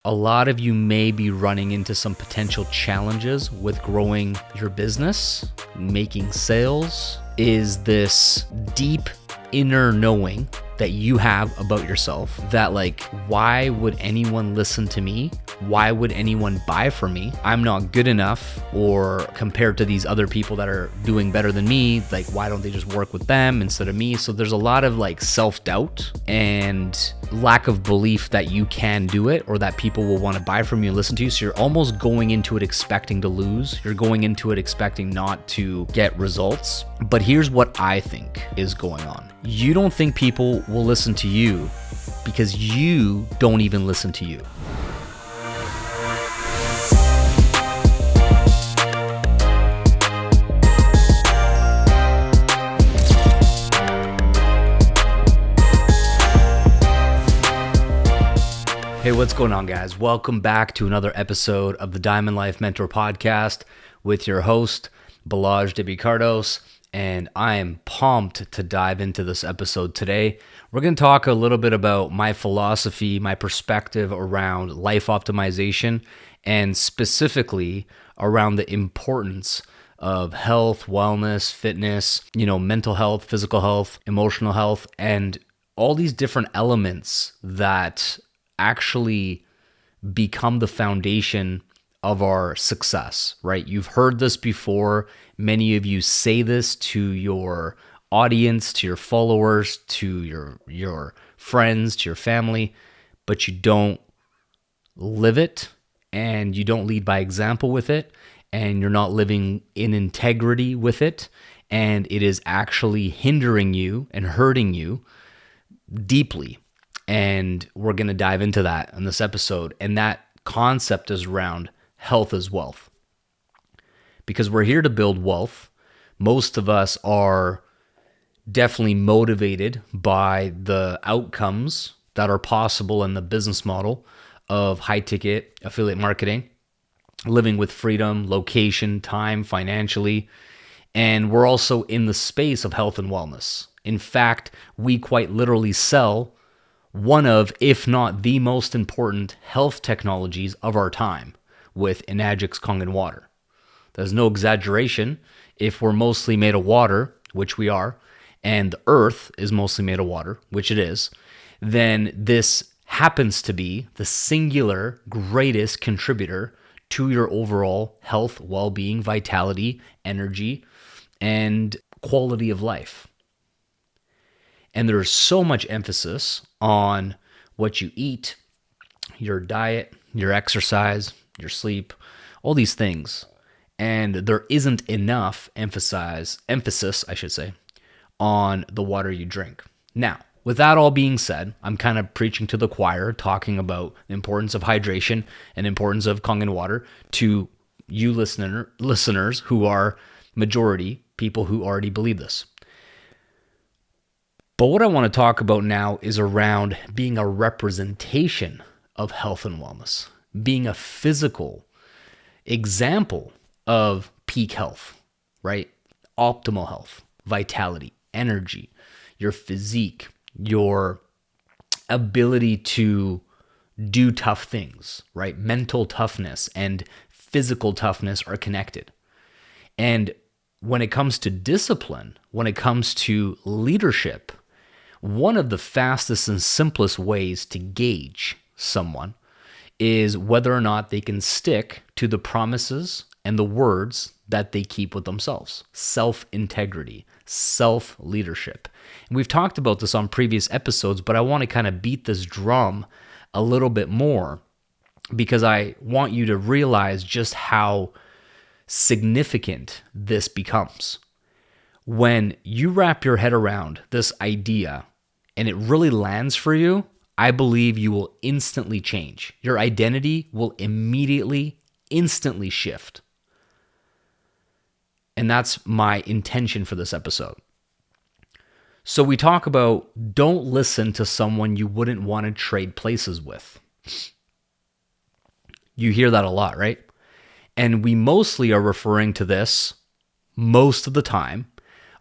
A lot of you may be running into some potential challenges with growing your business, making sales. Is this deep inner knowing that you have about yourself that why would anyone listen to me? Why would anyone buy from me? I'm not good enough, or compared to these other people that are doing better than me, why don't they just work with them instead of me? So there's a lot of self-doubt and lack of belief that you can do it or that people will want to buy from you and listen to you. So you're almost going into it expecting to lose. You're going into it expecting not to get results. But here's what I think is going on. You don't think people will listen to you because you don't even listen to you. Hey, what's going on, guys? Welcome back to another episode of the Diamond Life Mentor Podcast with your host, Balazs W Kardos, and I am pumped to dive into this episode today. We're going to talk a little bit about my philosophy, my perspective around life optimization, and specifically around the importance of health, wellness, fitness, mental health, physical health, emotional health, and all these different elements that actually become the foundation of our success, right? You've heard this before. Many of you say this to your audience, to your followers, to your friends, to your family, but you don't live it and you don't lead by example with it, and you're not living in integrity with it, and it is actually hindering you and hurting you deeply. And we're going to dive into that in this episode. And that concept is around health as wealth. Because we're here to build wealth. Most of us are definitely motivated by the outcomes that are possible in the business model of high ticket affiliate marketing, living with freedom, location, time, financially. And we're also in the space of health and wellness. In fact, we quite literally sell one of, if not the most important health technologies of our time with Enagix Kangen water. There's no exaggeration. If we're mostly made of water, which we are, and the earth is mostly made of water, which it is, then this happens to be the singular greatest contributor to your overall health, well-being, vitality, energy, and quality of life. And there's so much emphasis on what you eat, your diet, your exercise, your sleep, all these things. And there isn't enough emphasis, on the water you drink. Now, with that all being said, I'm kind of preaching to the choir, talking about the importance of hydration and importance of Kangen water to you listeners who are majority people who already believe this. But what I want to talk about now is around being a representation of health and wellness, being a physical example of peak health, right? Optimal health, vitality, energy, your physique, your ability to do tough things, right? Mental toughness and physical toughness are connected. And when it comes to discipline, when it comes to leadership, one of the fastest and simplest ways to gauge someone is whether or not they can stick to the promises and the words that they keep with themselves. Self-integrity, self-leadership. And we've talked about this on previous episodes, but I want to kind of beat this drum a little bit more because I want you to realize just how significant this becomes. When you wrap your head around this idea and it really lands for you, I believe you will instantly change. Your identity will immediately, instantly shift. And that's my intention for this episode. So we talk about don't listen to someone you wouldn't want to trade places with. You hear that a lot, right? And we mostly are referring to this most of the time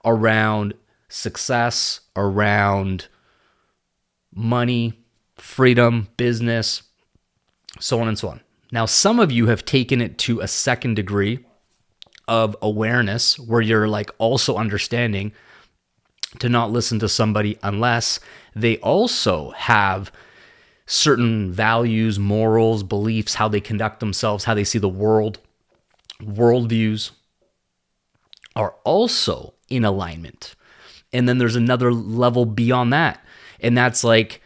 around success, around money, freedom, business, so on and so on. Now, some of you have taken it to a second degree of awareness where you're like also understanding to not listen to somebody unless they also have certain values, morals, beliefs, how they conduct themselves, how they see the world, worldviews are also in alignment. And then there's another level beyond that. And that's like,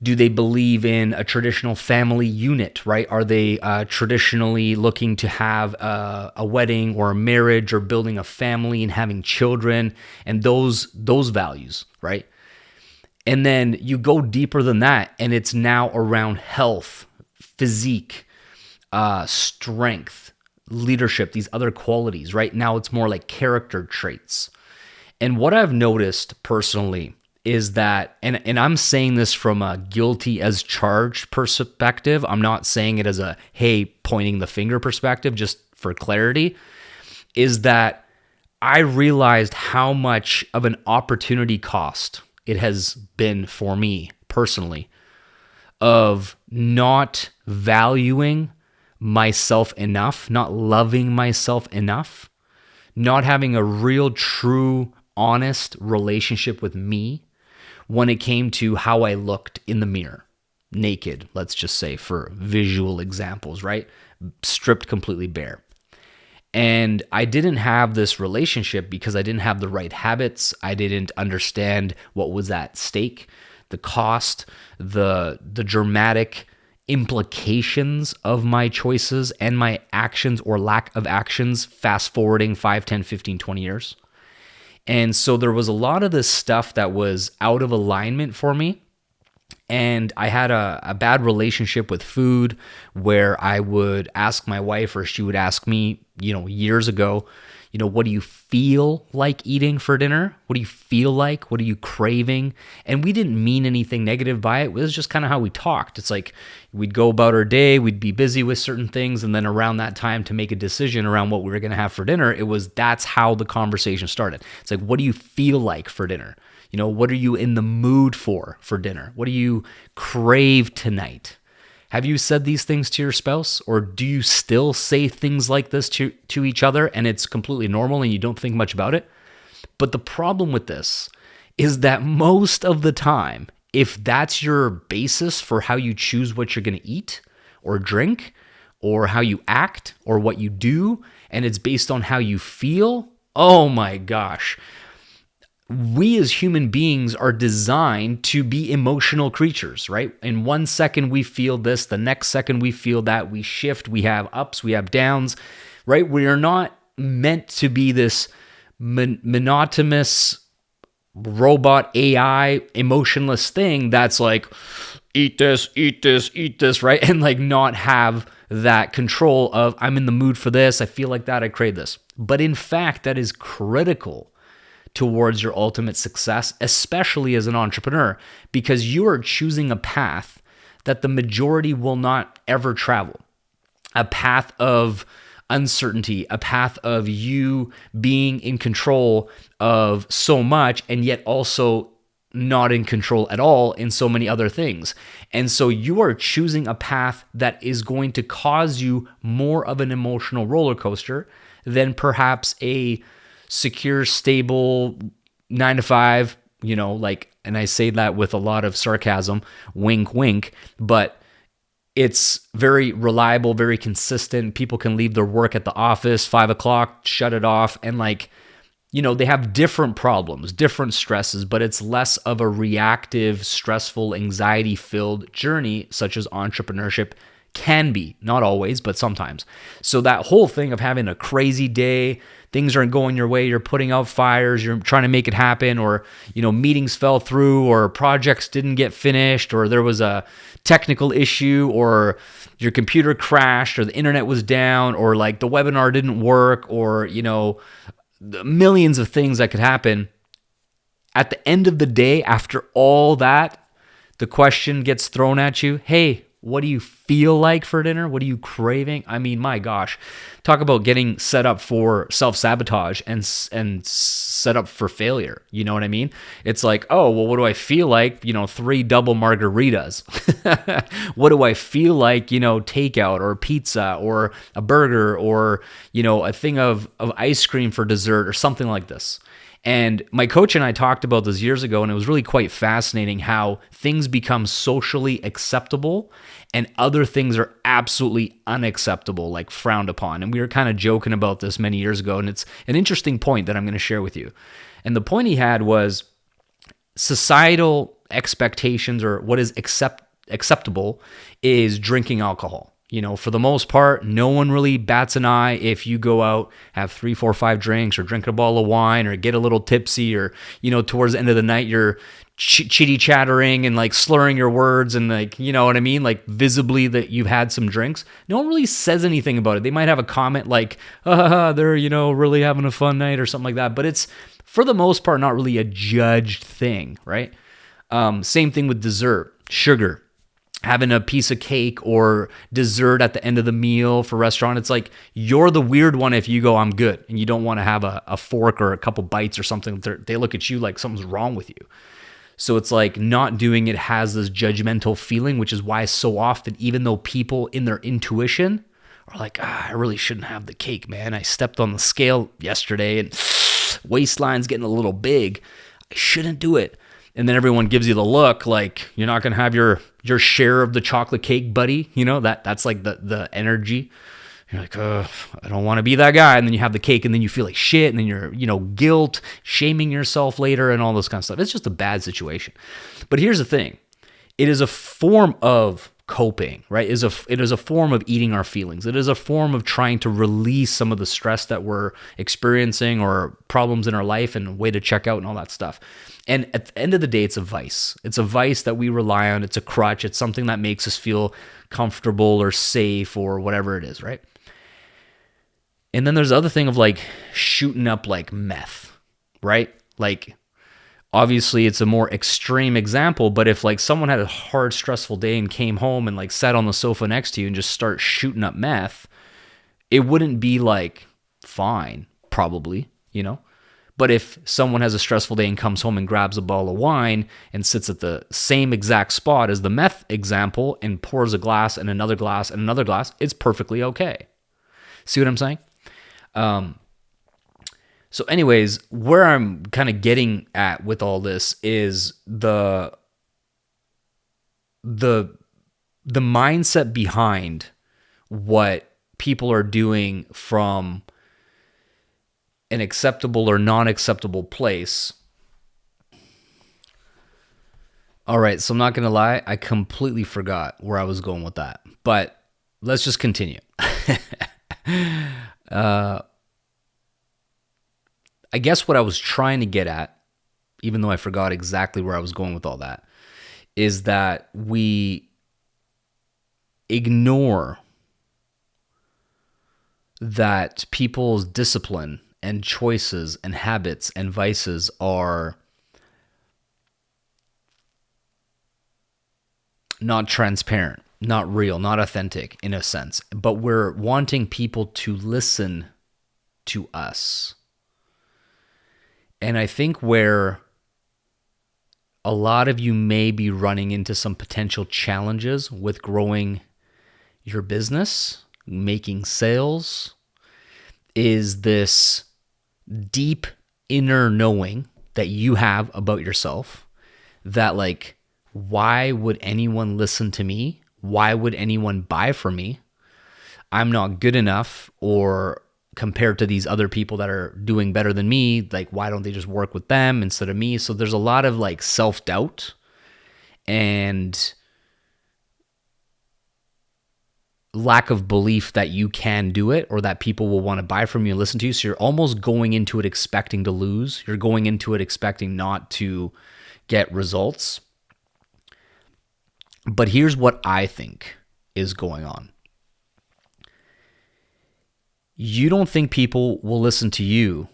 do they believe in a traditional family unit, right? Are they traditionally looking to have a wedding or a marriage or building a family and having children and those values, right? And then you go deeper than that, and it's now around health, physique, strength, leadership, these other qualities, right? Now it's more like character traits. And what I've noticed personally is that, and I'm saying this from a guilty as charged perspective. I'm not saying it as a, hey, pointing the finger perspective, just for clarity, is that I realized how much of an opportunity cost it has been for me personally of not valuing myself enough, not loving myself enough, not having a real, true, honest relationship with me when it came to how I looked in the mirror, naked, let's just say, for visual examples, right? Stripped completely bare. And I didn't have this relationship because I didn't have the right habits. I didn't understand what was at stake, the cost, the dramatic implications of my choices and my actions or lack of actions, fast forwarding 5, 10, 15, 20 years. And so there was a lot of this stuff that was out of alignment for me. And I had a bad relationship with food where I would ask my wife or she would ask me, years ago, what do you feel like eating for dinner? What do you feel like? What are you craving? And we didn't mean anything negative by it. It was just kind of how we talked. It's like we'd go about our day, we'd be busy with certain things. And then around that time to make a decision around what we were going to have for dinner, that's how the conversation started. It's like, what do you feel like for dinner? What are you in the mood for dinner? What do you crave tonight? Have you said these things to your spouse, or do you still say things like this to each other and it's completely normal and you don't think much about it? But the problem with this is that most of the time, if that's your basis for how you choose what you're going to eat or drink or how you act or what you do, and it's based on how you feel, oh my gosh. We as human beings are designed to be emotional creatures, right? In 1 second we feel this, the next second we feel that, we shift, we have ups, we have downs, right? We are not meant to be this monotonous robot AI emotionless thing that's like, eat this, right? And like not have that control of, I'm in the mood for this, I feel like that, I crave this. But in fact, that is critical towards your ultimate success, especially as an entrepreneur, because you are choosing a path that the majority will not ever travel. A path of uncertainty, a path of you being in control of so much and yet also not in control at all in so many other things. And so you are choosing a path that is going to cause you more of an emotional roller coaster than perhaps a secure, stable 9-to-5, and I say that with a lot of sarcasm, wink, wink, but it's very reliable, very consistent. People can leave their work at the office, 5:00, shut it off. And they have different problems, different stresses, but it's less of a reactive, stressful, anxiety-filled journey, such as entrepreneurship can be. Not always, but sometimes. So that whole thing of having a crazy day, things aren't going your way, you're putting out fires, you're trying to make it happen, or, meetings fell through, or projects didn't get finished, or there was a technical issue, or your computer crashed, or the internet was down, or like the webinar didn't work, or, the millions of things that could happen. At the end of the day, after all that, the question gets thrown at you, hey, what do you feel like for dinner? What are you craving? I mean, my gosh, talk about getting set up for self-sabotage and set up for failure. You know what I mean? It's like, oh, well, what do I feel like? 3 double margaritas. What do I feel like, takeout or pizza or a burger or, a thing of ice cream for dessert or something like this. And my coach and I talked about this years ago, and it was really quite fascinating how things become socially acceptable and other things are absolutely unacceptable, like frowned upon. And we were kind of joking about this many years ago, and it's an interesting point that I'm going to share with you. And the point he had was societal expectations, or what is acceptable, is drinking alcohol. For the most part, no one really bats an eye if you go out, have 3, 4, 5 drinks, or drink a bottle of wine, or get a little tipsy, or, towards the end of the night, you're chitty chattering and like slurring your words and like, you know what I mean? Like visibly that you've had some drinks. No one really says anything about it. They might have a comment like, they're, really having a fun night or something like that. But it's, for the most part, not really a judged thing, right? Same thing with dessert, sugar. Having a piece of cake or dessert at the end of the meal for restaurant, it's like you're the weird one if you go, I'm good, and you don't want to have a fork or a couple bites or something. They look at you like something's wrong with you. So it's like not doing it has this judgmental feeling, which is why so often, even though people in their intuition are like, I really shouldn't have the cake, man. I stepped on the scale yesterday and waistline's getting a little big. I shouldn't do it. And then everyone gives you the look like you're not going to have your share of the chocolate cake, buddy. That's like the energy. You're like, I don't want to be that guy. And then you have the cake and then you feel like shit. And then you're, guilt, shaming yourself later and all this kind of stuff. It's just a bad situation. But here's the thing. It is a form of coping, right? It is a form of eating our feelings. It is a form of trying to release some of the stress that we're experiencing or problems in our life and a way to check out and all that stuff. And at the end of the day, it's a vice. It's a vice that we rely on. It's a crutch. It's something that makes us feel comfortable or safe or whatever it is, right? And then there's the other thing of like shooting up like meth, right? Like obviously it's a more extreme example, but if like someone had a hard, stressful day and came home and like sat on the sofa next to you and just start shooting up meth, it wouldn't be like fine, probably, But if someone has a stressful day and comes home and grabs a bottle of wine and sits at the same exact spot as the meth example and pours a glass and another glass and another glass, it's perfectly okay. See what I'm saying? So anyways, where I'm kind of getting at with all this is the mindset behind what people are doing from an acceptable or non-acceptable place. All right, so I'm not going to lie, I completely forgot where I was going with that. But let's just continue. I guess what I was trying to get at, even though I forgot exactly where I was going with all that, is that we ignore that people's discipline and choices and habits and vices are not transparent, not real, not authentic in a sense, but we're wanting people to listen to us. And I think where a lot of you may be running into some potential challenges with growing your business, making sales, is this deep inner knowing that you have about yourself that like, why would anyone listen to me? Why would anyone buy from me? I'm not good enough, or compared to these other people that are doing better than me, like why don't they just work with them instead of me? So there's a lot of like self-doubt and lack of belief that you can do it or that people will want to buy from you and listen to you. So you're almost going into it expecting to lose. You're going into it expecting not to get results. But here's what I think is going on. You don't think people will listen to you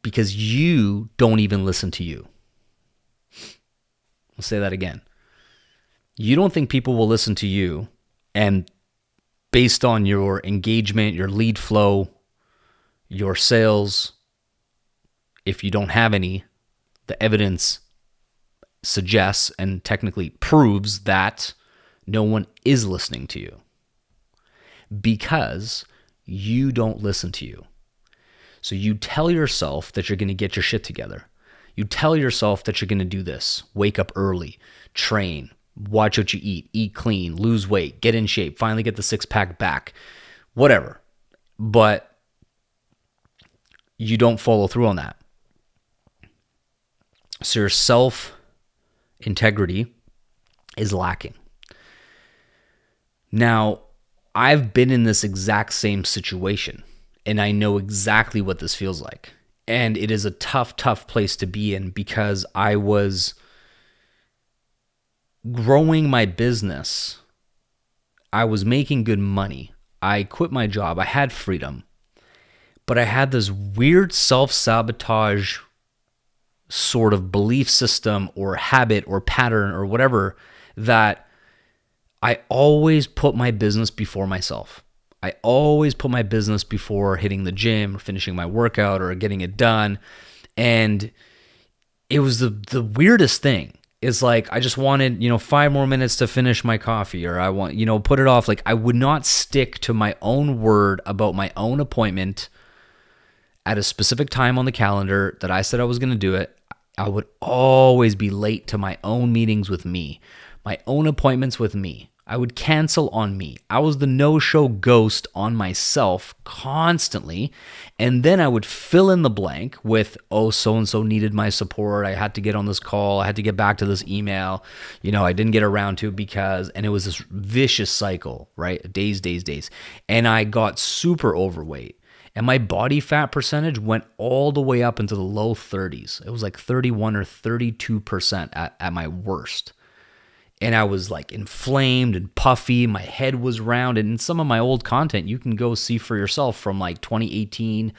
because you don't even listen to you. I'll say that again. You don't think people will listen to you, and based on your engagement, your lead flow, your sales, if you don't have any, the evidence suggests and technically proves that no one is listening to you because you don't listen to you. So you tell yourself that you're going to get your shit together. You tell yourself that you're going to do this, wake up early, train, watch what you eat clean, lose weight, get in shape, finally get the six-pack back, whatever. But you don't follow through on that. So your self-integrity is lacking. Now, I've been in this exact same situation, and I know exactly what this feels like. And it is a tough, tough place to be in because I was growing my business. I was making good money. I quit my job. I had freedom. But I had this weird self-sabotage sort of belief system or habit or pattern or whatever that I always put my business before myself. I always put my business before hitting the gym or finishing my workout or getting it done. And it was the weirdest thing. It's like I just wanted, 5 more minutes to finish my coffee, or I want, put it off. Like I would not stick to my own word about my own appointment at a specific time on the calendar that I said I was going to do it. I would always be late to my own meetings with me, my own appointments with me. I would cancel on me. I was the no-show ghost on myself constantly. And then I would fill in the blank with, so-and-so needed my support. I had to get on this call. I had to get back to this email. I didn't get around to it because, and it was this vicious cycle, right? Days. And I got super overweight. And my body fat percentage went all the way up into the low 30s. It was like 31 or 32% at my worst. And I was like inflamed and puffy. My head was round. And in some of my old content, you can go see for yourself from like 2018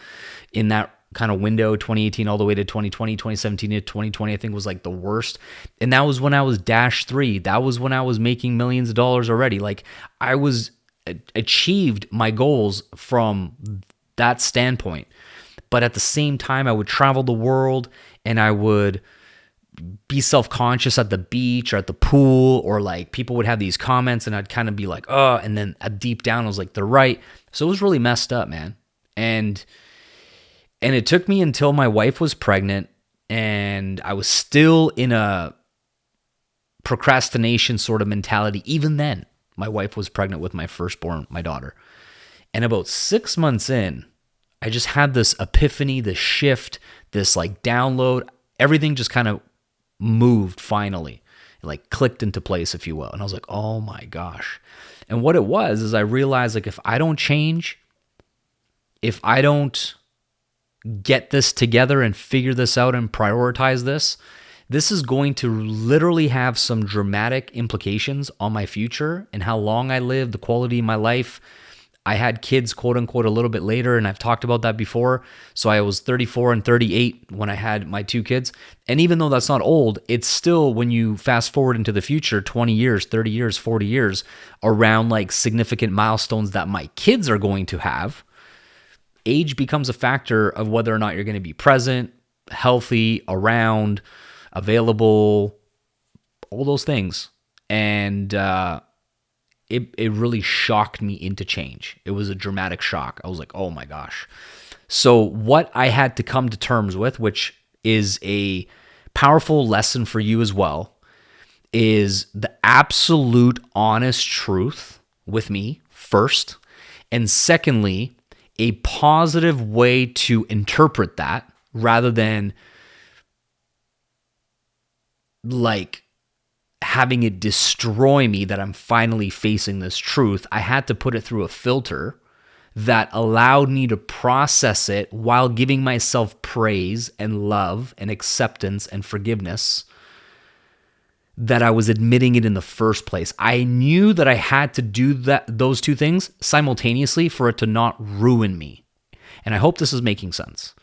in that kind of window, 2018 all the way to 2020, 2017 to 2020, I think was like the worst. And that was when I was -3. That was when I was making millions of dollars already. Like I was achieved my goals from that standpoint. But at the same time, I would travel the world and I would be self-conscious at the beach or at the pool, or like people would have these comments and I'd kind of be like, oh, and then deep down I was like, they're right. So it was really messed up, man. And it took me until my wife was pregnant and I was still in a procrastination sort of mentality. Even then, my wife was pregnant with my firstborn, my daughter. And about 6 months in, I just had this epiphany, this shift, this like download. Everything just kind of moved finally. It like clicked into place, if you will. And I was like, oh my gosh. And what it was is I realized like if I don't change, if I don't get this together and figure this out and prioritize this, this is going to literally have some dramatic implications on my future and how long I live, the quality of my life. I had kids, quote unquote, a little bit later, and I've talked about that before. So I was 34 and 38 when I had my 2 kids. And even though that's not old, it's still, when you fast forward into the future, 20 years, 30 years, 40 years, around like significant milestones that my kids are going to have, age becomes a factor of whether or not you're going to be present, healthy, around, available, all those things. And it really shocked me into change. It was a dramatic shock. I was like, oh my gosh. So what I had to come to terms with, which is a powerful lesson for you as well, is the absolute honest truth with me first. And secondly, a positive way to interpret that rather than like having it destroy me that I'm finally facing this truth. I had to put it through a filter that allowed me to process it while giving myself praise and love and acceptance and forgiveness that I was admitting it in the first place. I knew that I had to do those two things simultaneously for it to not ruin me. And I hope this is making sense.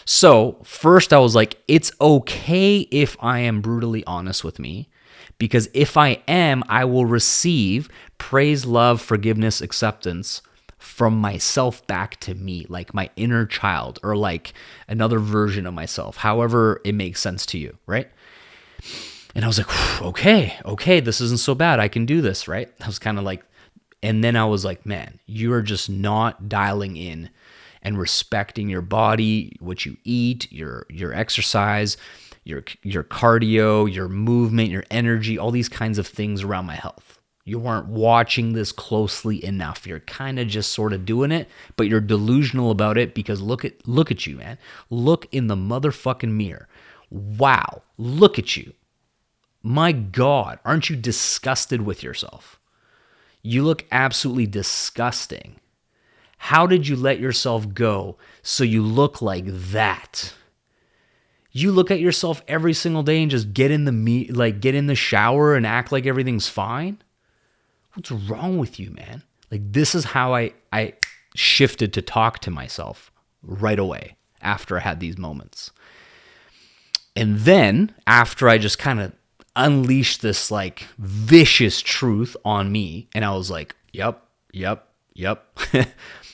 So first I was like, it's okay if I am brutally honest with me, because if I am, I will receive praise, love, forgiveness, acceptance from myself back to me, like my inner child or like another version of myself, however it makes sense to you, right? And I was like, okay, this isn't so bad. I can do this, right? I was kind of like, and then I was like, man, you are just not dialing in and respecting your body, what you eat, your exercise, your cardio, your movement, your energy, all these kinds of things around my health. You weren't watching this closely enough. You're kind of just sort of doing it, but you're delusional about it because look at you, man. Look in the motherfucking mirror. Wow, look at you. My God, aren't you disgusted with yourself? You look absolutely disgusting. How did you let yourself go so you look like that? You look at yourself every single day and just get in the shower and act like everything's fine? What's wrong with you, man? Like, this is how I shifted to talk to myself right away after I had these moments. And then after I just kind of unleashed this like vicious truth on me, and I was like, yep.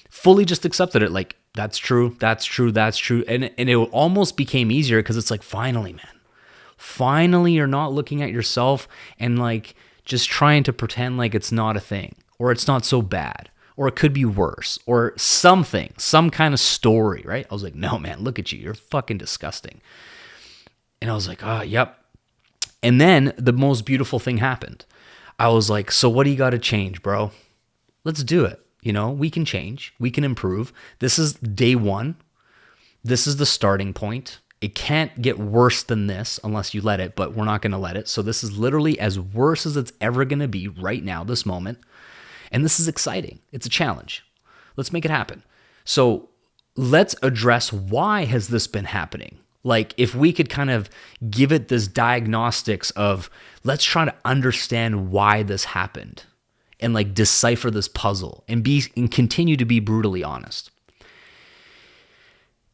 Fully just accepted it. Like, that's true. And it almost became easier because it's like, finally, man. Finally, you're not looking at yourself and like just trying to pretend like it's not a thing or it's not so bad or it could be worse or something, some kind of story, right? I was like, no, man, look at you. You're fucking disgusting. And I was like, yep. And then the most beautiful thing happened. I was like, so what do you got to change, bro? Let's do it. You know, we can change. We can improve. This is day one. This is the starting point. It can't get worse than this unless you let it, but we're not going to let it. So this is literally as worse as it's ever going to be right now, this moment. And this is exciting. It's a challenge. Let's make it happen. So let's address, why has this been happening? Like, if we could kind of give it this diagnostics of, let's try to understand why this happened and like decipher this puzzle and continue to be brutally honest.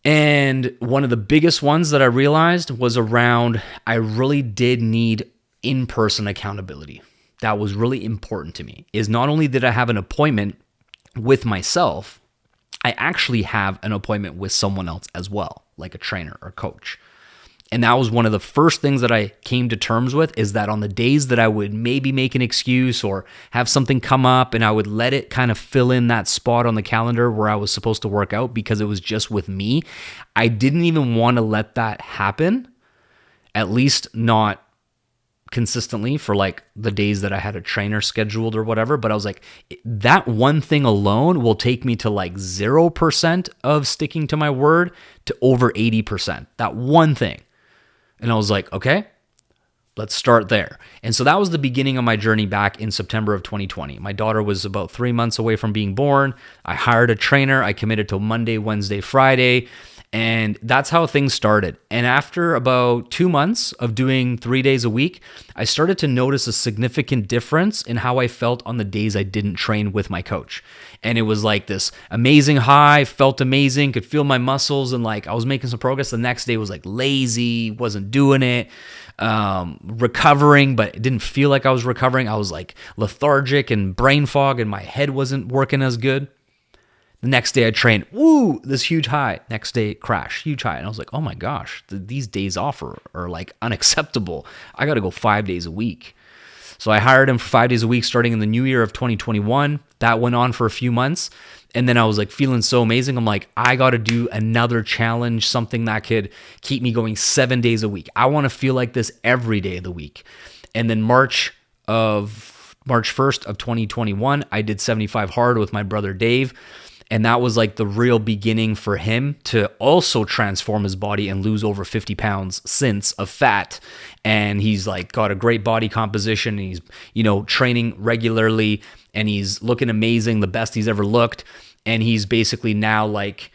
And one of the biggest ones that I realized was around, I really did need in-person accountability. That was really important to me. Is not only did I have an appointment with myself, I actually have an appointment with someone else as well, like a trainer or coach. And that was one of the first things that I came to terms with, is that on the days that I would maybe make an excuse or have something come up and I would let it kind of fill in that spot on the calendar where I was supposed to work out because it was just with me, I didn't even want to let that happen, at least not consistently for like the days that I had a trainer scheduled or whatever. But I was like, that one thing alone will take me to like 0% of sticking to my word to over 80%. That one thing. And I was like, okay, let's start there. And so that was the beginning of my journey back in September of 2020. My daughter was about 3 months away from being born. I hired a trainer. I committed to Monday, Wednesday, Friday. And that's how things started. And after about 2 months of doing 3 days a week, I started to notice a significant difference in how I felt on the days I didn't train with my coach. And it was like this amazing high, felt amazing, could feel my muscles, and like I was making some progress. The next day was like lazy, wasn't doing it, recovering, but it didn't feel like I was recovering. I was like lethargic and brain fog, and my head wasn't working as good. The next day I trained, this huge high. Next day, crash, huge high. And I was like, oh my gosh, these days off are like unacceptable. I got to go 5 days a week. So I hired him for 5 days a week starting in the new year of 2021. That went on for a few months. And then I was like feeling so amazing. I'm like, I got to do another challenge, something that could keep me going 7 days a week. I want to feel like this every day of the week. And then March 1st of 2021, I did 75 hard with my brother Dave. And that was like the real beginning for him to also transform his body and lose over 50 pounds since of fat. And he's like got a great body composition. And he's, training regularly, and he's looking amazing, the best he's ever looked. And he's basically now like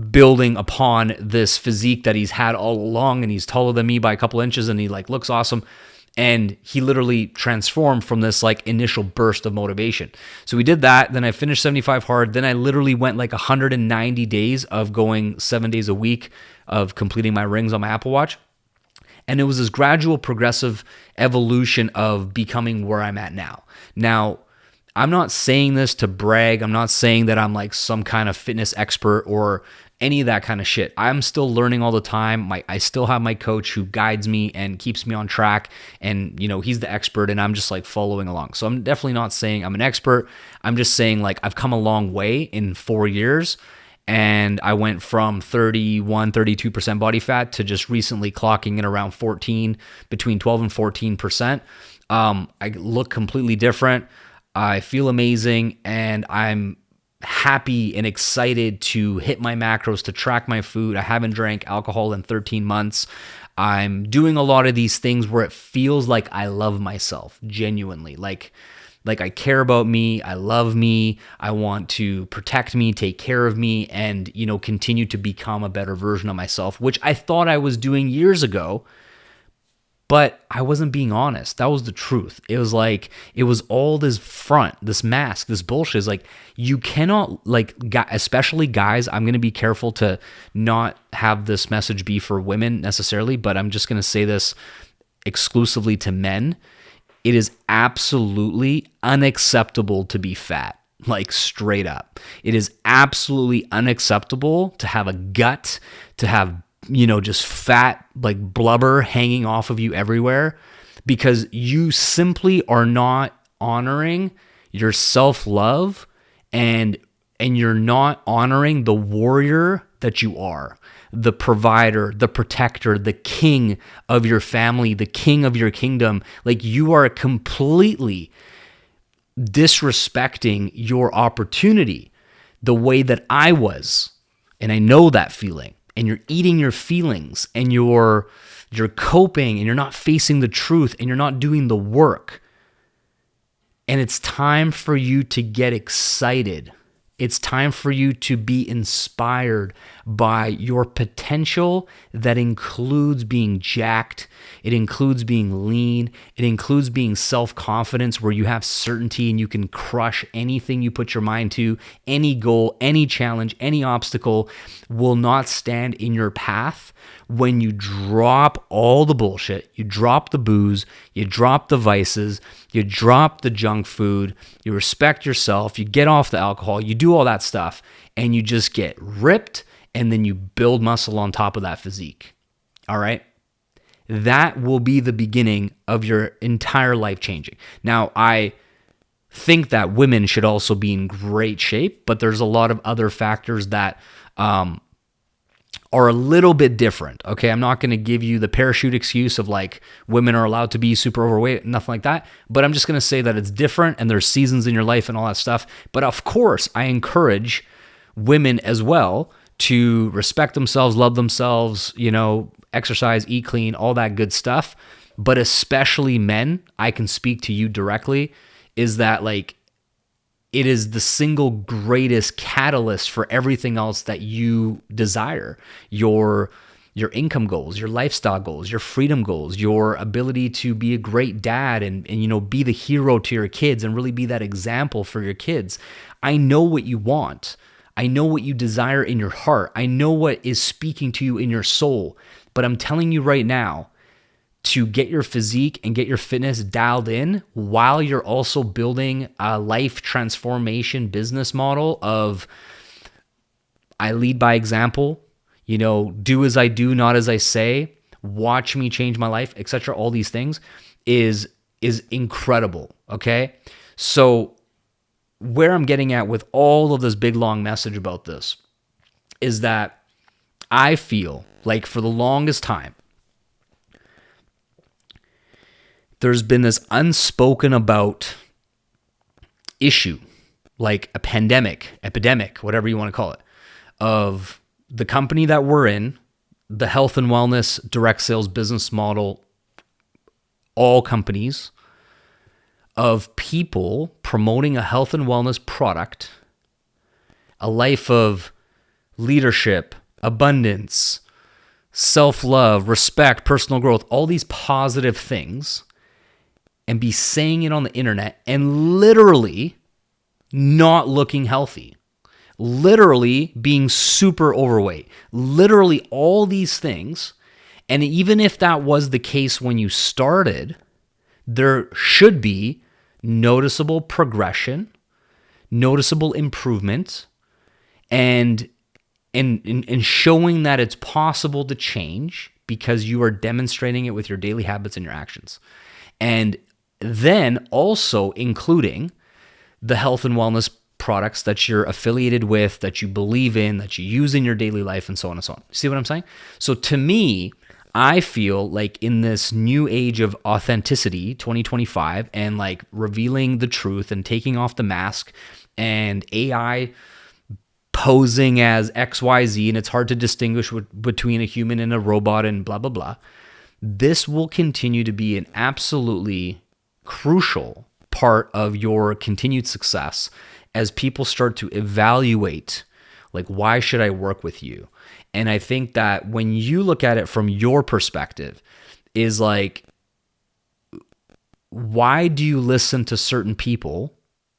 building upon this physique that he's had all along. And he's taller than me by a couple inches, and he like looks awesome. And he literally transformed from this like initial burst of motivation. So we did that. Then I finished 75 hard. Then I literally went like 190 days of going 7 days a week of completing my rings on my Apple Watch. And it was this gradual progressive evolution of becoming where I'm at now. Now, I'm not saying this to brag. I'm not saying that I'm like some kind of fitness expert or any of that kind of shit. I'm still learning all the time. I still have my coach who guides me and keeps me on track, and he's the expert and I'm just like following along. So I'm definitely not saying I'm an expert. I'm just saying like I've come a long way in 4 years, and I went from 32% body fat to just recently clocking in around 14, between 12 and 14%. I look completely different. I feel amazing, and I'm happy and excited to hit my macros, to track my food. I haven't drank alcohol in 13 months. I'm doing a lot of these things where it feels like I love myself genuinely. Like I care about me, I love me, I want to protect me, take care of me, and continue to become a better version of myself, which I thought I was doing years ago. But I wasn't being honest. That was the truth. It was like, it was all this front, this mask, this bullshit. It's like, you cannot, especially guys, I'm going to be careful to not have this message be for women necessarily, but I'm just going to say this exclusively to men. It is absolutely unacceptable to be fat, like straight up. It is absolutely unacceptable to have a gut, to have just fat, like blubber hanging off of you everywhere, because you simply are not honoring your self-love, and you're not honoring the warrior that you are, the provider, the protector, the king of your family, the king of your kingdom. Like, you are completely disrespecting your opportunity the way that I was. And I know that feeling. And you're eating your feelings, and you're coping, and you're not facing the truth, and you're not doing the work. And it's time for you to get excited. It's time for you to be inspired by your potential that includes being jacked. It includes being lean. It includes being self-confidence, where you have certainty and you can crush anything you put your mind to. Any goal, any challenge, any obstacle will not stand in your path when you drop all the bullshit. You drop the booze, you drop the vices, you drop the junk food, you respect yourself, you get off the alcohol, you do all that stuff, and you just get ripped, and then you build muscle on top of that physique. All right? That will be the beginning of your entire life changing. Now, I think that women should also be in great shape, but there's a lot of other factors that are a little bit different. Okay, I'm not going to give you the parachute excuse of like women are allowed to be super overweight, nothing like that. But I'm just going to say that it's different, and there's seasons in your life and all that stuff. But of course, I encourage women as well to respect themselves, love themselves, exercise, eat clean, all that good stuff. But especially men, I can speak to you directly, is that like, it is the single greatest catalyst for everything else that you desire. Your income goals, your lifestyle goals, your freedom goals, your ability to be a great dad and be the hero to your kids and really be that example for your kids. I know what you want. I know what you desire in your heart. I know what is speaking to you in your soul. But I'm telling you right now, to get your physique and get your fitness dialed in while you're also building a life transformation business model of I lead by example, do as I do, not as I say, watch me change my life, etc. All these things is incredible, okay? So where I'm getting at with all of this big, long message about this is that I feel like for the longest time, there's been this unspoken about issue, like a pandemic, epidemic, whatever you want to call it, of the company that we're in, the health and wellness direct sales business model, all companies, of people promoting a health and wellness product, a life of leadership, abundance, self-love, respect, personal growth, all these positive things, and be saying it on the internet and literally not looking healthy, literally being super overweight, literally all these things. And even if that was the case when you started, there should be noticeable progression, noticeable improvement, and showing that it's possible to change because you are demonstrating it with your daily habits and your actions. And then also including the health and wellness products that you're affiliated with, that you believe in, that you use in your daily life, and so on and so on. See what I'm saying? So to me, I feel like in this new age of authenticity, 2025, and like revealing the truth and taking off the mask, and AI posing as XYZ, and it's hard to distinguish between a human and a robot and blah, blah, blah. This will continue to be an absolutely crucial part of your continued success as people start to evaluate, like, why should I work with you? And I think that when you look at it from your perspective, is like, why do you listen to certain people,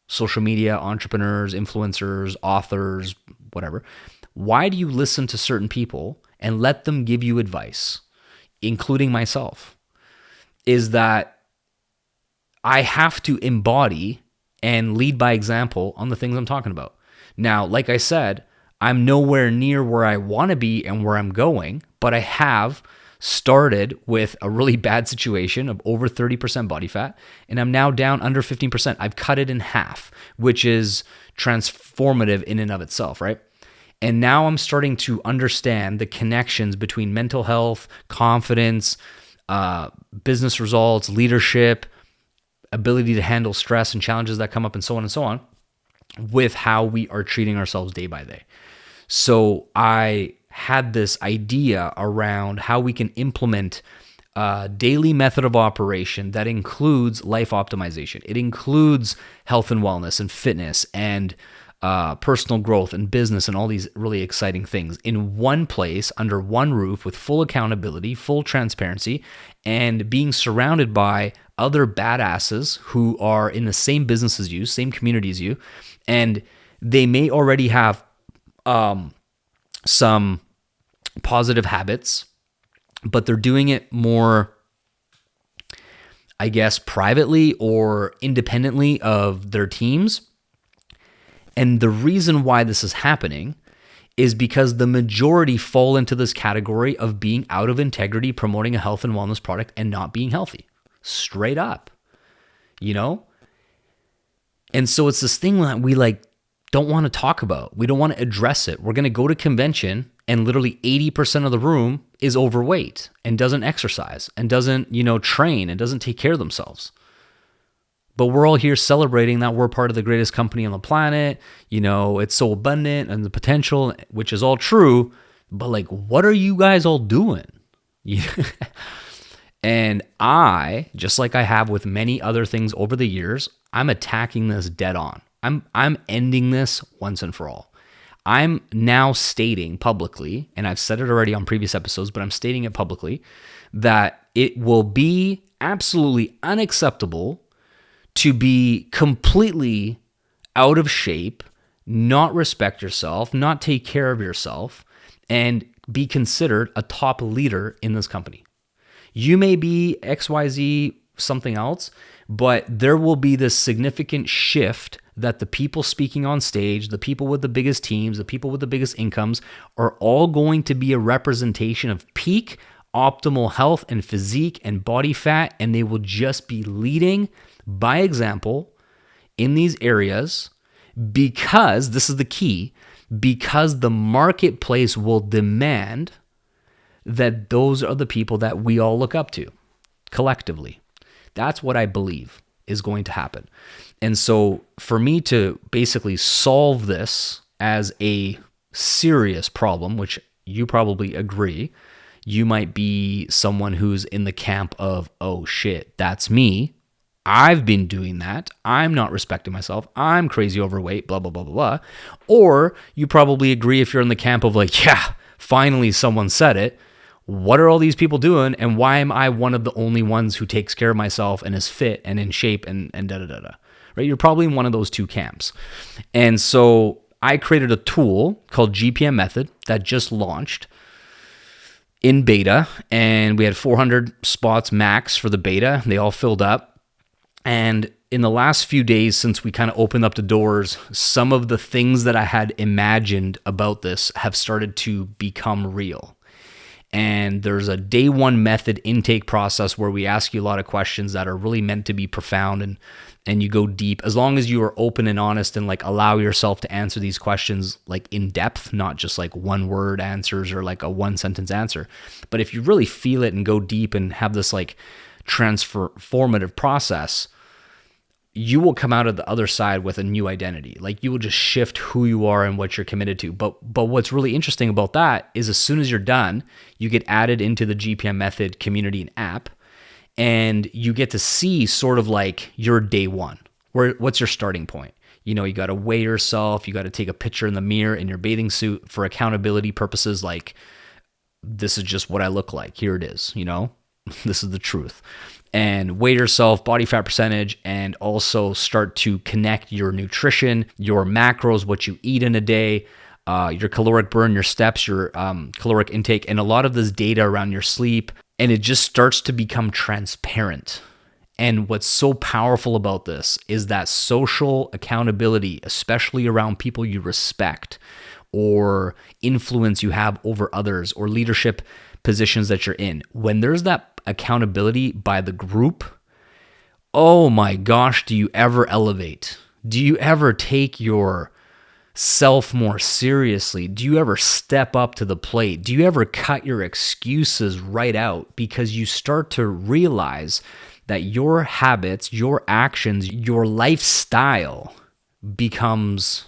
social media, entrepreneurs, influencers, authors, whatever? Why do you listen to certain people and let them give you advice, including myself? Is that I have to embody and lead by example on the things I'm talking about. Now, like I said, I'm nowhere near where I want to be and where I'm going, but I have started with a really bad situation of over 30% body fat, and I'm now down under 15%. I've cut it in half, which is transformative in and of itself, right? And now I'm starting to understand the connections between mental health, confidence, business results, leadership, ability to handle stress and challenges that come up, and so on, with how we are treating ourselves day by day. So I had this idea around how we can implement a daily method of operation that includes life optimization. It includes health and wellness and fitness and personal growth and business and all these really exciting things in one place, under one roof, with full accountability, full transparency, and being surrounded by other badasses who are in the same business as you, same community as you, and they may already have some positive habits, but they're doing it more, I guess, privately or independently of their teams. And the reason why this is happening is because the majority fall into this category of being out of integrity, promoting a health and wellness product and not being healthy. Straight up, you know? And so it's this thing that we like don't want to talk about. We don't want to address it. We're going to go to convention and literally 80% of the room is overweight and doesn't exercise and doesn't, train and doesn't take care of themselves. But we're all here celebrating that we're part of the greatest company on the planet. It's so abundant and the potential, which is all true. But like, what are you guys all doing? And I, just like I have with many other things over the years, I'm attacking this dead on. I'm ending this once and for all. I'm now stating publicly, and I've said it already on previous episodes, but I'm stating it publicly, that it will be absolutely unacceptable to be completely out of shape, not respect yourself, not take care of yourself, and be considered a top leader in this company. You may be XYZ something else, but there will be this significant shift that the people speaking on stage, the people with the biggest teams, the people with the biggest incomes are all going to be a representation of peak optimal health and physique and body fat, and they will just be leading by example in these areas because, this is the key, because the marketplace will demand that those are the people that we all look up to collectively. That's what I believe is going to happen. And so for me to basically solve this as a serious problem, which you probably agree, you might be someone who's in the camp of, oh shit, that's me. I've been doing that. I'm not respecting myself. I'm crazy overweight, blah, blah, blah, blah, blah. Or you probably agree if you're in the camp of like, yeah, finally someone said it. What are all these people doing? And why am I one of the only ones who takes care of myself and is fit and in shape and da-da-da-da, right? You're probably in one of those two camps. And so I created a tool called GPM method that just launched in beta, and we had 400 spots max for the beta. They all filled up. And in the last few days since we kind of opened up the doors, some of the things that I had imagined about this have started to become real. And there's a day one method intake process where we ask you a lot of questions that are really meant to be profound, and you go deep, as long as you are open and honest and like allow yourself to answer these questions like in depth, not just like one word answers or like a one sentence answer. But if you really feel it and go deep and have this like transformative process, you will come out of the other side with a new identity. Like you will just shift who you are and what you're committed to. But what's really interesting about that is as soon as you're done, you get added into the GPM method community and app, and you get to see sort of like your day one. What's your starting point? You know, you got to weigh yourself. You got to take a picture in the mirror in your bathing suit for accountability purposes. Like, this is just what I look like. Here it is, you know, this is the truth. And weigh yourself, body fat percentage, and also start to connect your nutrition, your macros, what you eat in a day, your caloric burn, your steps, your caloric intake, and a lot of this data around your sleep. And it just starts to become transparent. And what's so powerful about this is that social accountability, especially around people you respect or influence you have over others or leadership positions that you're in, when there's that accountability by the group, oh my gosh, do you ever elevate? Do you ever take your self more seriously? Do you ever step up to the plate? Do you ever cut your excuses right out? Because you start to realize that your habits, your actions, your lifestyle becomes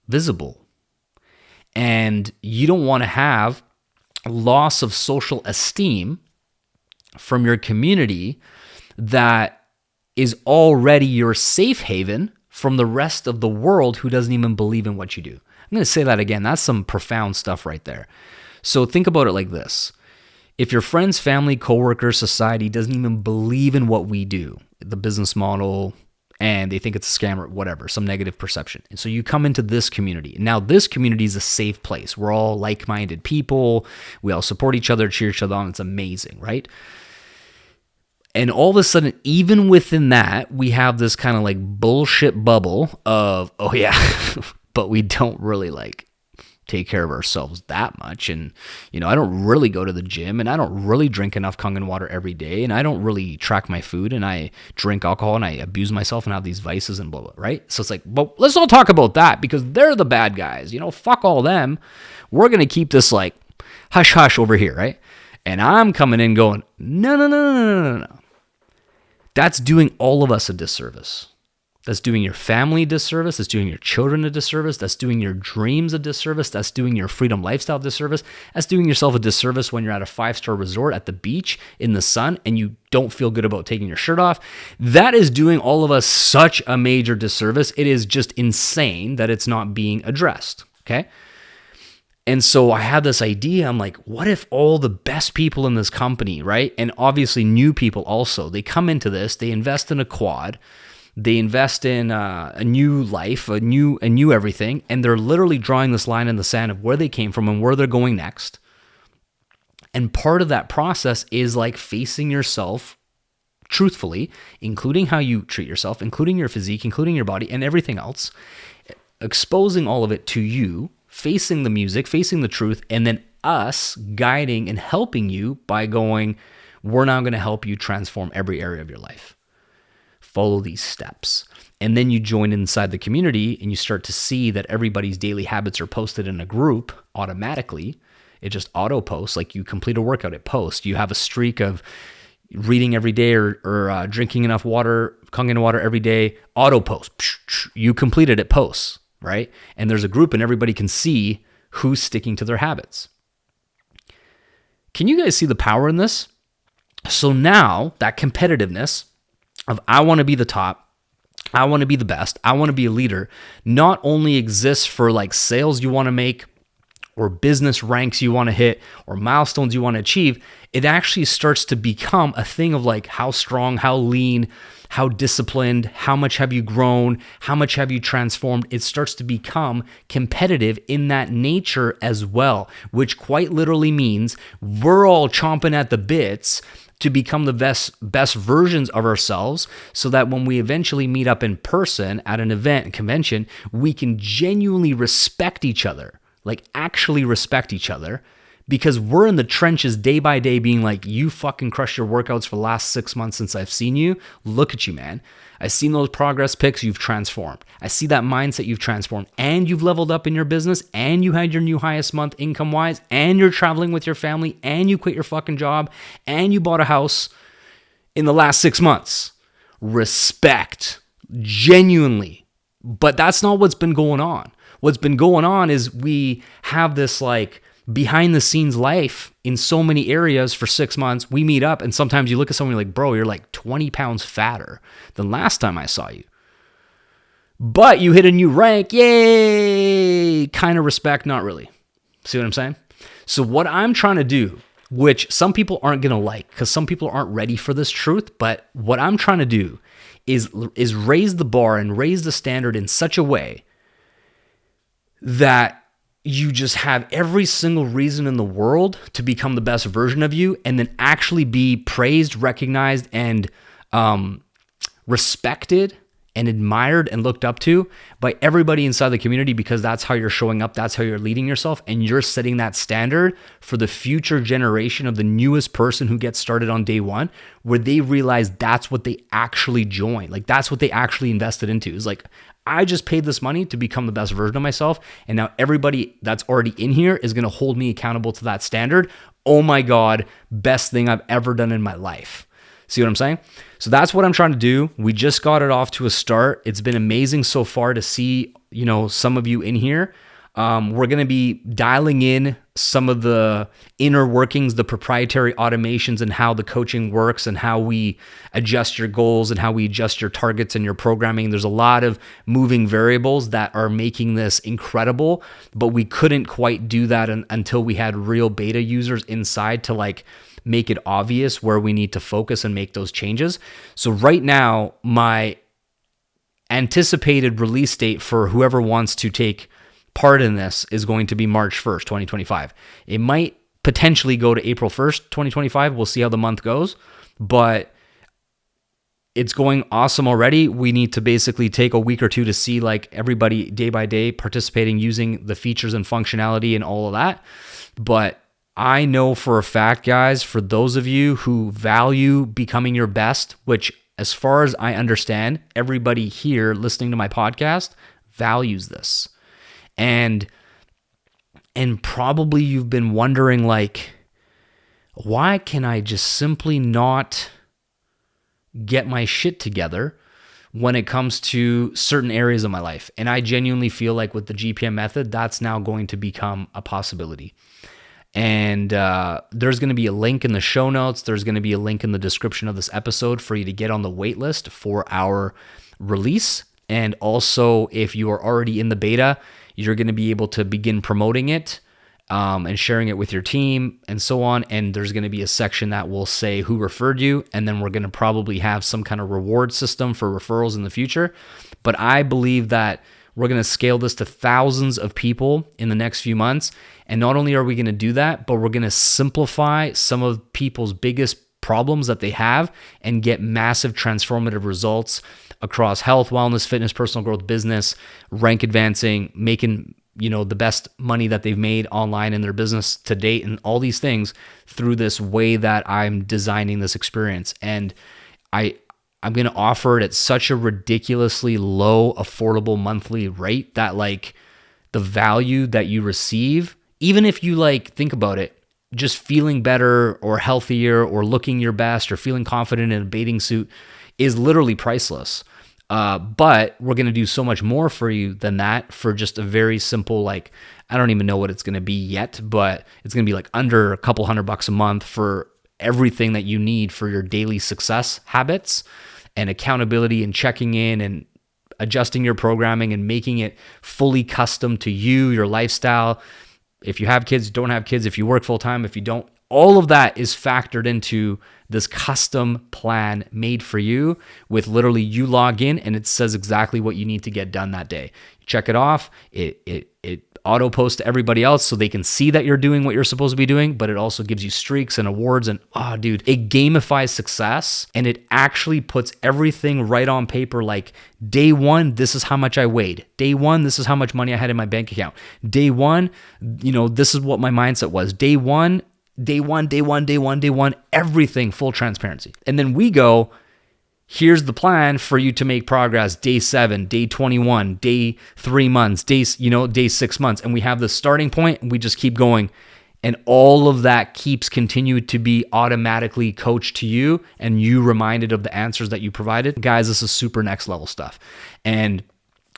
visible. And you don't want to have loss of social esteem from your community that is already your safe haven from the rest of the world who doesn't even believe in what you do. I'm going to say that again. That's some profound stuff right there. So think about it like this. If your friends, family, coworkers, society doesn't even believe in what we do, the business model, and they think it's a scam or whatever, some negative perception. And so you come into this community. Now, this community is a safe place. We're all like-minded people. We all support each other, cheer each other on. It's amazing, right? And all of a sudden, even within that, we have this kind of like bullshit bubble of, oh yeah, but we don't really like take care of ourselves that much. And, you know, I don't really go to the gym, and I don't really drink enough Kangen water every day, and I don't really track my food, and I drink alcohol, and I abuse myself and have these vices and blah, blah, right? So it's like, well, let's all talk about that because they're the bad guys. You know, fuck all them. We're going to keep this like hush hush over here, right? And I'm coming in going, no, no, no, no, no, no, no. That's doing all of us a disservice. That's doing your family a disservice. That's doing your children a disservice. That's doing your dreams a disservice. That's doing your freedom lifestyle a disservice. That's doing yourself a disservice when you're at a 5-star resort at the beach in the sun and you don't feel good about taking your shirt off. That is doing all of us such a major disservice. It is just insane that it's not being addressed, okay? And so I had this idea. I'm like, what if all the best people in this company, right? And obviously new people also, they come into this, they invest in a quad, they invest in a new life, a new everything, and they're literally drawing this line in the sand of where they came from and where they're going next. And part of that process is like facing yourself truthfully, including how you treat yourself, including your physique, including your body and everything else, exposing all of it to you, facing the music, facing the truth, and then us guiding and helping you by going, we're now going to help you transform every area of your life. Follow these steps. And then you join inside the community and you start to see that everybody's daily habits are posted in a group automatically. It just auto posts, like you complete a workout, it posts. You have a streak of reading every day or drinking enough water, Kangen water every day, auto post. You completed it, posts, right? And there's a group and everybody can see who's sticking to their habits. Can you guys see the power in this? So now that competitiveness of I want to be the top, I want to be the best, I want to be a leader, not only exists for like sales you want to make or business ranks you want to hit or milestones you want to achieve, it actually starts to become a thing of like how strong, how lean, how disciplined, how much have you grown, how much have you transformed. It starts to become competitive in that nature as well, which quite literally means we're all chomping at the bits to become the best versions of ourselves, so that when we eventually meet up in person at an event, a convention, we can genuinely respect each other, like actually respect each other, because we're in the trenches day by day being like, you fucking crushed your workouts for the last 6 months since I've seen you. Look at you, man. I've seen those progress pics. You've transformed. I see that mindset you've transformed, and you've leveled up in your business, and you had your new highest month income wise, and you're traveling with your family, and you quit your fucking job, and you bought a house in the last 6 months. Respect, genuinely. But that's not what's been going on. What's been going on is we have this like behind the scenes life in so many areas for 6 months. We meet up, and sometimes you look at someone, you're like, bro, you're like 20 pounds fatter than last time I saw you. But you hit a new rank. Yay! Kind of respect, not really. See what I'm saying? So what I'm trying to do, which some people aren't going to like, because some people aren't ready for this truth, but what I'm trying to do is raise the bar and raise the standard in such a way that you just have every single reason in the world to become the best version of you, and then actually be praised, recognized, and respected and admired and looked up to by everybody inside the community, because that's how you're showing up, that's how you're leading yourself, and you're setting that standard for the future generation of the newest person who gets started on day one, where they realize that's what they actually joined. Like, that's what they actually invested into. It's like, I just paid this money to become the best version of myself, and now everybody that's already in here is going to hold me accountable to that standard. Oh my God, best thing I've ever done in my life. See what I'm saying? So that's what I'm trying to do. We just got it off to a start. It's been amazing so far to see, some of you in here. We're going to be dialing in some of the inner workings, the proprietary automations, and how the coaching works, and how we adjust your goals, and how we adjust your targets and your programming. There's a lot of moving variables that are making this incredible, but we couldn't quite do that until we had real beta users inside to like make it obvious where we need to focus and make those changes. So right now, my anticipated release date for whoever wants to take part in this is going to be March 1st, 2025. It might potentially go to April 1st, 2025. We'll see how the month goes, but it's going awesome already. We need to basically take a week or two to see like everybody day by day participating, using the features and functionality and all of that. But I know for a fact, guys, for those of you who value becoming your best, which as far as I understand, everybody here listening to my podcast values this. And probably you've been wondering, like, why can I just simply not get my shit together when it comes to certain areas of my life? And I genuinely feel like with the GPM method, that's now going to become a possibility. And there's going to be a link in the show notes. There's going to be a link in the description of this episode for you to get on the wait list for our release. And also, if you are already in the beta, you're going to be able to begin promoting it and sharing it with your team and so on. And there's going to be a section that will say who referred you. And then we're going to probably have some kind of reward system for referrals in the future. But I believe that we're going to scale this to thousands of people in the next few months. And not only are we going to do that, but we're going to simplify some of people's biggest problems that they have and get massive transformative results across health, wellness, fitness, personal growth, business, rank advancing, making, the best money that they've made online in their business to date, and all these things through this way that I'm designing this experience. And I'm going to offer it at such a ridiculously low, affordable monthly rate that like the value that you receive, even if you like think about it, just feeling better or healthier or looking your best or feeling confident in a bathing suit is literally priceless. But we're going to do so much more for you than that for just a very simple, like, I don't even know what it's going to be yet, but it's going to be like under a couple $100 a month for everything that you need for your daily success habits and accountability and checking in and adjusting your programming and making it fully custom to you, your lifestyle. If you have kids, don't have kids, if you work full time, if you don't, all of that is factored into this custom plan made for you with literally you log in and it says exactly what you need to get done that day. Check it off. It auto post to everybody else so they can see that you're doing what you're supposed to be doing, but it also gives you streaks and awards. And dude, it gamifies success, and it actually puts everything right on paper. Like day one, this is how much I weighed. Day one, this is how much money I had in my bank account. Day one, this is what my mindset was. Day one, everything full transparency. And then we go, here's the plan for you to make progress day 7, day 21, day 3 months, day 6 months. And we have the starting point, and we just keep going. And all of that keeps continuing to be automatically coached to you, and you reminded of the answers that you provided. Guys, this is super next level stuff. And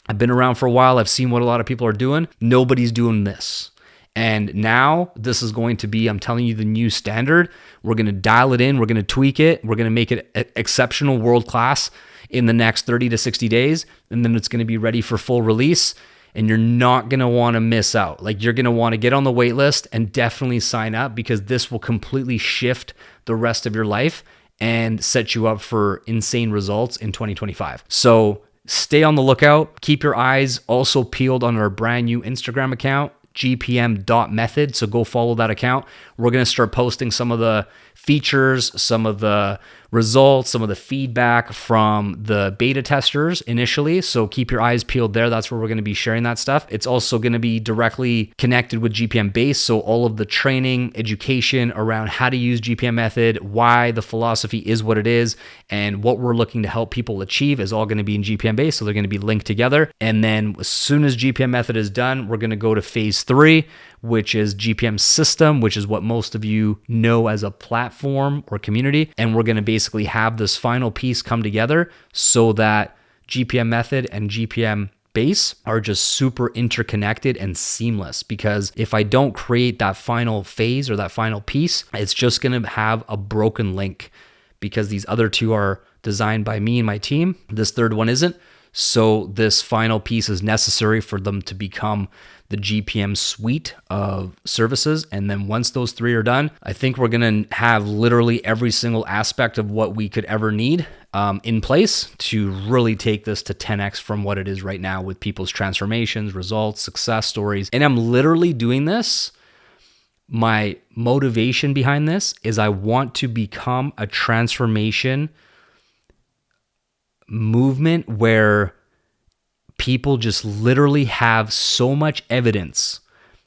I've been around for a while. I've seen what a lot of people are doing. Nobody's doing this. And now this is going to be, I'm telling you, the new standard. We're going to dial it in. We're going to tweak it. We're going to make it exceptional, world-class in the next 30 to 60 days. And then it's going to be ready for full release. And you're not going to want to miss out. Like, you're going to want to get on the wait list and definitely sign up, because this will completely shift the rest of your life and set you up for insane results in 2025. So stay on the lookout. Keep your eyes also peeled on our brand new Instagram account, gpm.method. So go follow that account. We're going to start posting some of the features, some of the results, some of the feedback from the beta testers initially. So keep your eyes peeled there. That's where we're going to be sharing that stuff. It's also going to be directly connected with GPM base. So all of the training, education around how to use GPM method, why the philosophy is what it is, and what we're looking to help people achieve is all going to be in GPM base. So they're going to be linked together. And then as soon as GPM method is done, we're going to go to phase 3, which is GPM system, which is what most of you know as a platform or community. And we're going to basically have this final piece come together so that GPM method and GPM base are just super interconnected and seamless. Because if I don't create that final phase or that final piece, it's just going to have a broken link, because these other two are designed by me and my team. This third one isn't. So this final piece is necessary for them to become the GPM suite of services. And then once those 3 are done, I think we're going to have literally every single aspect of what we could ever need in place to really take this to 10x from what it is right now with people's transformations, results, success stories. And I'm literally doing this. My motivation behind this is I want to become a transformation movement where people just literally have so much evidence,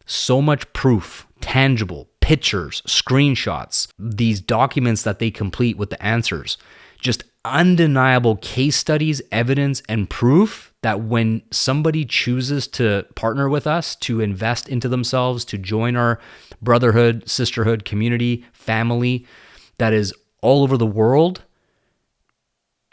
so much proof, tangible pictures, screenshots, these documents that they complete with the answers, just undeniable case studies, evidence, and proof that when somebody chooses to partner with us, to invest into themselves, to join our brotherhood, sisterhood, community, family that is all over the world,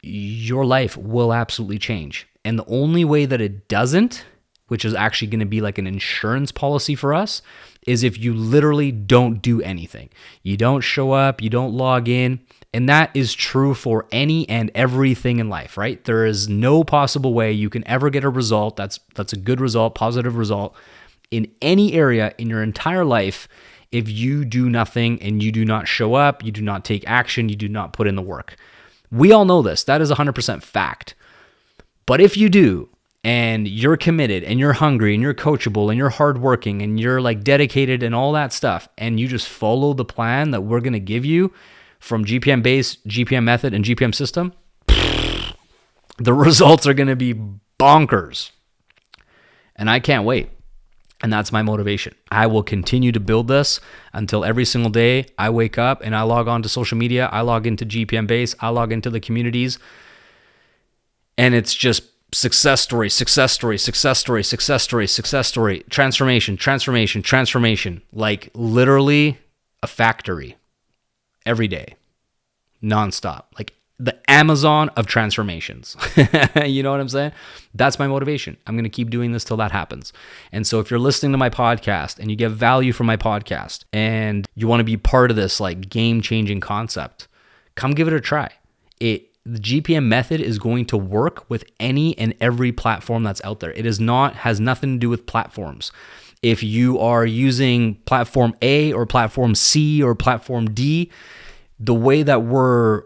your life will absolutely change. And the only way that it doesn't, which is actually going to be like an insurance policy for us, is if you literally don't do anything. You don't show up, you don't log in. And that is true for any and everything in life, right? There is no possible way you can ever get a result that's a good result, positive result in any area in your entire life if you do nothing and you do not show up, you do not take action, you do not put in the work. We all know this. That is 100% fact. But if you do, and you're committed, and you're hungry, and you're coachable, and you're hardworking, and you're like dedicated and all that stuff, and you just follow the plan that we're going to give you from GPM base, GPM method, and GPM system, the results are going to be bonkers. And I can't wait. And that's my motivation. I will continue to build this until every single day I wake up and I log on to social media, I log into GPM base, I log into the communities, and it's just success story, success story, success story, success story, success story, transformation, transformation, transformation, like literally a factory every day, nonstop, like the Amazon of transformations. You know what I'm saying? That's my motivation. I'm going to keep doing this till that happens. And so if you're listening to my podcast and you get value from my podcast and you want to be part of this like game-changing concept, come give it a try. The GPM method is going to work with any and every platform that's out there. It has nothing to do with platforms. If you are using platform A or platform C or platform D, the way that we're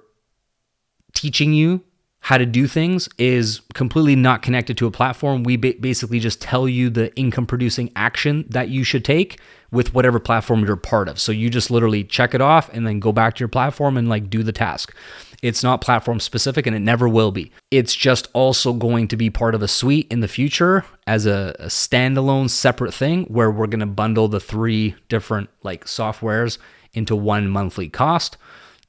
teaching you how to do things is completely not connected to a platform. We basically just tell you the income producing action that you should take with whatever platform you're part of. So you just literally check it off and then go back to your platform and like do the task. It's not platform specific and it never will be. It's just also going to be part of a suite in the future as a standalone separate thing where we're going to bundle the 3 different like softwares into one monthly cost.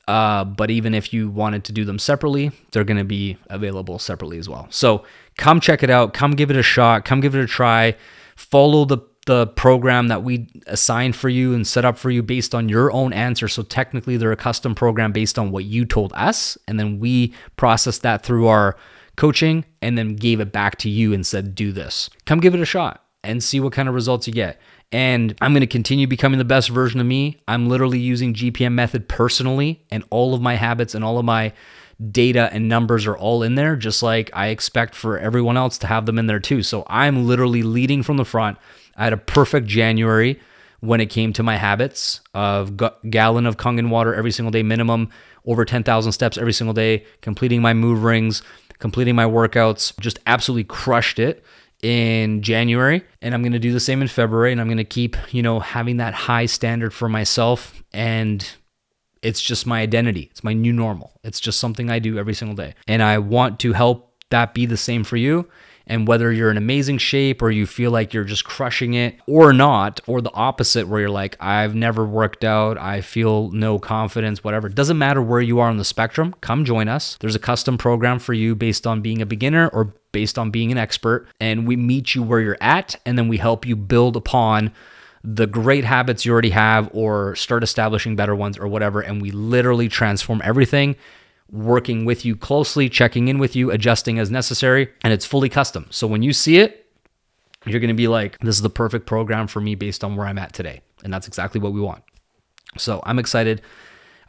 But even if you wanted to do them separately, they're going to be available separately as well. So come check it out. Come give it a shot. Come give it a try. Follow the program that we assign for you and set up for you based on your own answer. So technically they're a custom program based on what you told us. And then we processed that through our coaching and then gave it back to you and said, do this. Come give it a shot and see what kind of results you get. And I'm going to continue becoming the best version of me. I'm literally using GPM method personally, and all of my habits and all of my data and numbers are all in there, just like I expect for everyone else to have them in there too. So I'm literally leading from the front. I had a perfect January when it came to my habits of gallon of Kangen water every single day minimum, over 10,000 steps every single day, completing my move rings, completing my workouts, just absolutely crushed it in January. And I'm going to do the same in February. And I'm going to keep, having that high standard for myself. And it's just my identity. It's my new normal. It's just something I do every single day. And I want to help that be the same for you. And whether you're in amazing shape or you feel like you're just crushing it or not, or the opposite where you're like, I've never worked out, I feel no confidence, whatever. It doesn't matter where you are on the spectrum. Come join us. There's a custom program for you based on being a beginner or based on being an expert. And we meet you where you're at. And then we help you build upon the great habits you already have or start establishing better ones or whatever. And we literally transform everything, working with you closely, checking in with you, adjusting as necessary, and it's fully custom. So when you see it, you're going to be like, this is the perfect program for me based on where I'm at today. And that's exactly what we want. So I'm excited.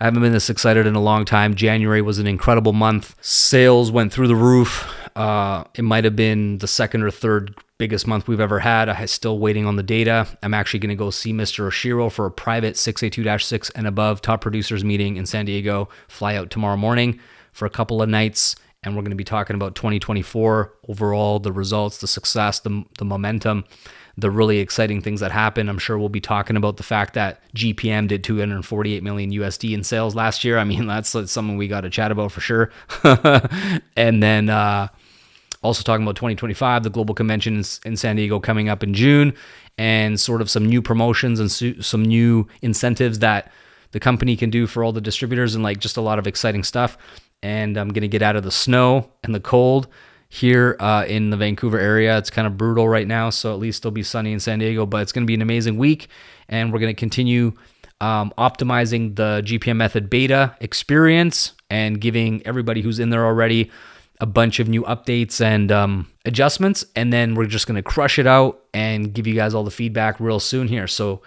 I haven't been this excited in a long time. January was an incredible month. Sales went through the roof. It might have been the second or third biggest month we've ever had. I'm still waiting on the data. I'm actually going to go see Mr. Oshiro for a private 6A2-6 and above top producers meeting in San Diego. Fly out tomorrow morning for a couple of nights. And we're going to be talking about 2024 overall, the results, the success, the momentum, the really exciting things that happen. I'm sure we'll be talking about the fact that GPM did 248 million USD in sales last year. I mean, that's something we got to chat about for sure. And then also talking about 2025, the global convention in San Diego coming up in June, and sort of some new promotions and some new incentives that the company can do for all the distributors, and like just a lot of exciting stuff. And I'm going to get out of the snow and the cold here in the Vancouver area. It's kind of brutal right now, so at least it'll be sunny in San Diego, but it's going to be an amazing week. And we're going to continue optimizing the GPM method beta experience and giving everybody who's in there already a bunch of new updates and adjustments. And then we're just going to crush it out and give you guys all the feedback real soon here. So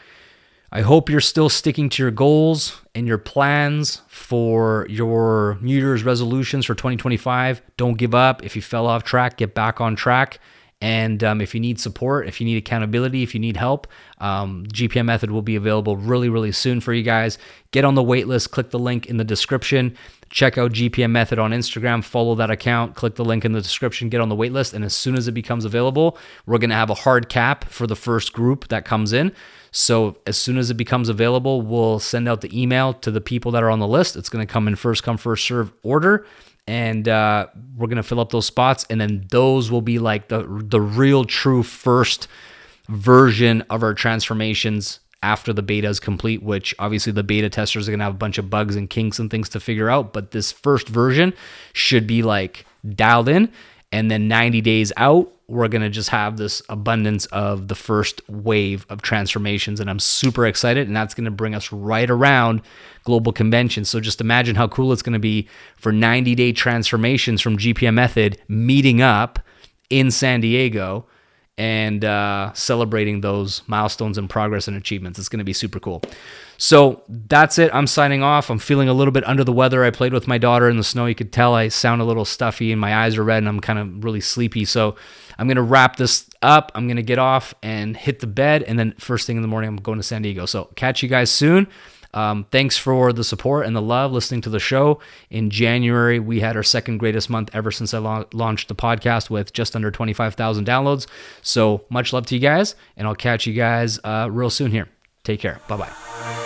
I hope you're still sticking to your goals and your plans for your New Year's resolutions for 2025. Don't give up. If you fell off track, get back on track. And if you need support, if you need accountability, if you need help, GPM method will be available really, really soon for you guys. Get on the wait list. Click the link in the description. Check out GPM method on Instagram. Follow that account. Click the link in the description. Get on the wait list. And as soon as it becomes available, we're going to have a hard cap for the first group that comes in. So as soon as it becomes available, we'll send out the email to the people that are on the list. It's going to come in first come, first serve order. And we're going to fill up those spots. And then those will be like the real true first version of our transformations after the beta is complete, which obviously the beta testers are going to have a bunch of bugs and kinks and things to figure out. But this first version should be like dialed in. And then 90 days out, we're going to just have this abundance of the first wave of transformations. And I'm super excited. And that's going to bring us right around global convention. So just imagine how cool it's going to be for 90-day transformations from GPM method meeting up in San Diego and celebrating those milestones and progress and achievements. It's going to be super cool. So that's it. I'm signing off. I'm feeling a little bit under the weather. I played with my daughter in the snow. You could tell I sound a little stuffy and my eyes are red and I'm kind of really sleepy. So I'm going to wrap this up. I'm going to get off and hit the bed. And then first thing in the morning, I'm going to San Diego. So catch you guys soon. Thanks for the support and the love listening to the show. In January, we had our second greatest month ever since I launched the podcast with just under 25,000 downloads. So much love to you guys, and I'll catch you guys real soon here. Take care. Bye-bye.